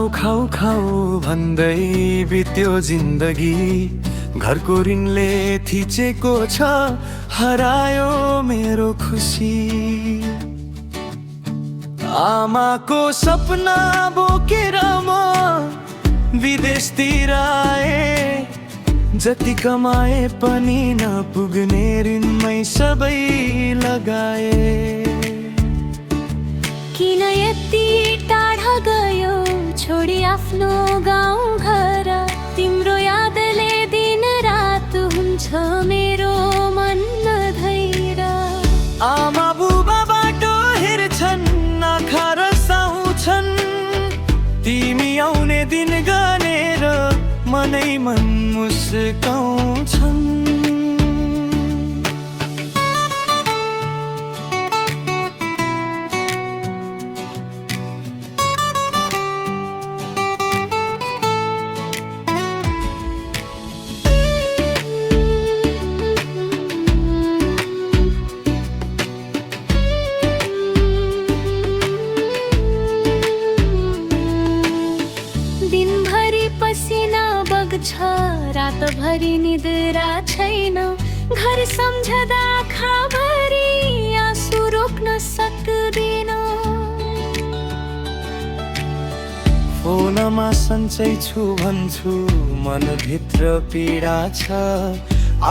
खाऊ खाऊ भन्दै बित्यो जिन्दगी। घरको ऋणले थिचेको छ, हरायो मेरो खुसी। आमाको सपना बोकेर म विदेशतिर आए, जति कमाए पनि नपुग्ने ऋणमै सबै लगाए। किन यति टाढा गयो छोडी आफ्नो गाउँ घर, तिम्रो यादले दिन रात हुन्छ मेरो मन नधैर। आमा बुबा बाटो हेर्छन्, आँखा रसाउँछन्, तिमी आउने दिन गनेर मनै मन मुस्काउँछन्। पसिना बग्छ, रातभरि निद्रा छैन, घर सम्झदा आँखाभरि आँसु रोक्न सक्दिन। फोनमा सन्चै छु भन्छु, मनभित्र पीडा छ,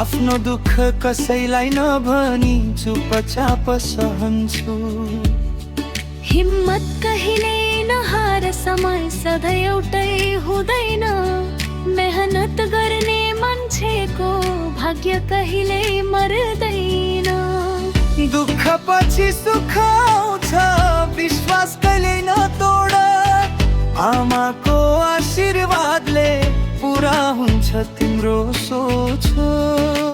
आफ्नो दुःख कसैलाई नभनी चुपचाप सहन्छु। हिम्मत कहिले नहार, समय सधैँ एउटै हुँदैन, मेहनत गर्ने मान्छेको भाग्य कहिले मर्दैन। दुःख पछि सुख आउँछ, विश्वास कहिले नतोड, आमाको आशीर्वादले पुरा हुन्छ तिम्रो सोच।